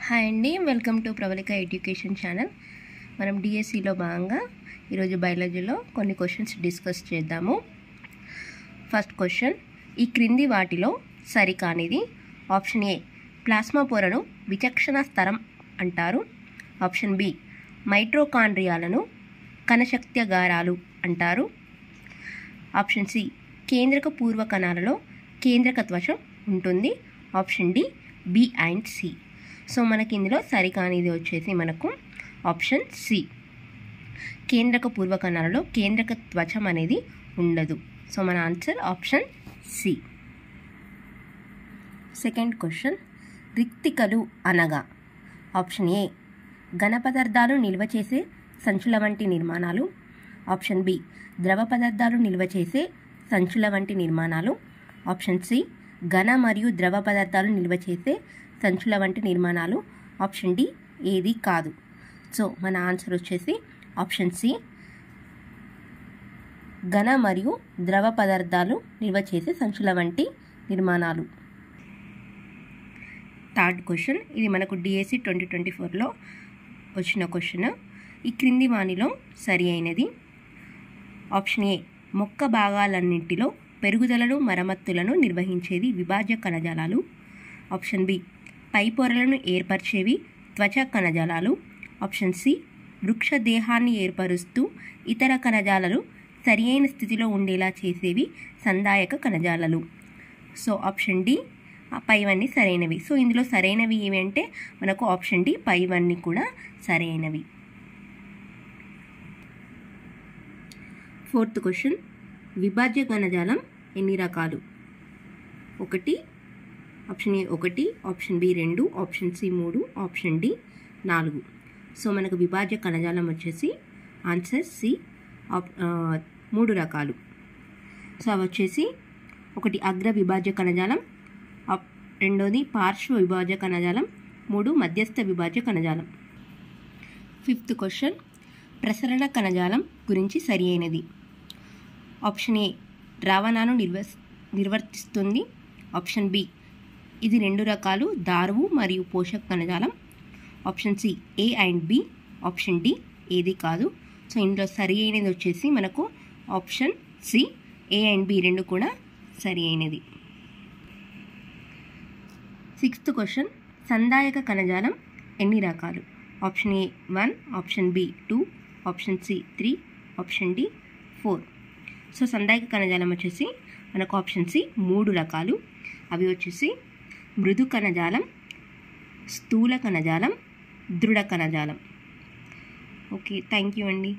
Hi అండి, welcome to Pravalika education channel. మనం డిఎస్సిలో భాగంగా ఈరోజు బయాలజీలో కొన్ని క్వశ్చన్స్ డిస్కస్ చేద్దాము. ఫస్ట్ క్వశ్చన్, ఈ క్రింది వాటిలో సరికానిది. ఆప్షన్ ఏ, ప్లాస్మా పొరను విచక్షణ స్తరం అంటారు. ఆప్షన్ బి, మైటోకాండ్రియాలను కణశక్త్యాగారాలు అంటారు. ఆప్షన్ సి, కేంద్రక పూర్వ కణాలలో కేంద్రక త్వచం ఉంటుంది. Option D, B and C. So మనకి ఇందులో సరికానిది వచ్చేసి మనకు ఆప్షన్ సి, కేంద్రక పూర్వ కణాలలో కేంద్రక త్వచం అనేది ఉండదు. సో మన answer option C. Second question, రిక్తికలు అనగా ఆప్షన్ ఏ, ఘన పదార్థాలు నిల్వ చేసే సంచుల వంటి నిర్మాణాలు. ఆప్షన్ బి, ద్రవ పదార్థాలు నిల్వ చేసే సంచుల వంటి నిర్మాణాలు. ఆప్షన్ సి, ఘన మరియు ద్రవ పదార్థాలు నిల్వ చేసే సంచుల వంటి నిర్మాణాలు. ఆప్షన్ డి, ఏది కాదు. సో మన ఆన్సర్ వచ్చేసి ఆప్షన్ సి, ఘన మరియు ద్రవ పదార్థాలు నిల్వ చేసే సంచుల వంటి నిర్మాణాలు. థర్డ్ క్వశ్చన్, ఇది మనకు డిఎస్సి 2024లో వచ్చిన క్వశ్చన్. ఈ క్రింది వానిలో సరి అయినది. ఆప్షన్ ఏ, మొక్క భాగాలన్నింటిలో పెరుగుదలను మరమ్మతులను నిర్వహించేది విభాజ్య కణజాలాలు. ఆప్షన్ బి, పై పొరలను ఏర్పరిచేవి త్వచ కణజాలాలు. ఆప్షన్ సి, వృక్ష దేహాన్ని ఏర్పరుస్తూ ఇతర కణజాలాలు సరి అయిన స్థితిలో ఉండేలా చేసేవి సందాయక కణజాలాలు. సో ఆప్షన్ డి, పైవన్నీ సరైనవి. సో ఇందులో సరైనవి ఏవి అంటే మనకు ఆప్షన్ డి, పైవన్నీ కూడా సరైనవి. ఫోర్త్ క్వశ్చన్, విభాజ్య కణజాలం ఎన్ని రకాలు? ఒకటి, option A 1, option B 2, option C 3, option D 4. So మనకు విభాజ్య కణజాలం వచ్చేసి ఆన్సర్ సి, 3 రకాలు. సో అవి వచ్చేసి ఒకటి అగ్ర విభాజ్య కణజాలం, రెండోది పార్శ్వ విభాజ్య కణజాలం, 3 మధ్యస్థ విభాజ్య కణజాలం. ఫిఫ్త్ క్వశ్చన్, ప్రసరణ కణజాలం గురించి సరి అయినది. ఆప్షన్ ఏ, ద్రావణాన్ని నిర్వర్తిస్తుంది. ఆప్షన్ బి, ఇది 2 రకాలు, దారువు మరియు పోషక కణజాలం. Option C, A and B. Option D, ఏది కాదు. సో ఇందులో సరి అయినది వచ్చేసి మనకు option C, A and B 2 కూడా సరి అయినది. సిక్స్త్ క్వశ్చన్, సందాయక కణజాలం ఎన్ని రకాలు? Option A 1, option B 2, option C 3, option D 4. So సందాయక కణజాలం వచ్చేసి మనకు ఆప్షన్ సి 3 రకాలు. అవి వచ్చేసి మృదు కణజాలం, స్థూల కణజాలం, దృఢ కణజాలం. ఓకే, థ్యాంక్ యూ అండి.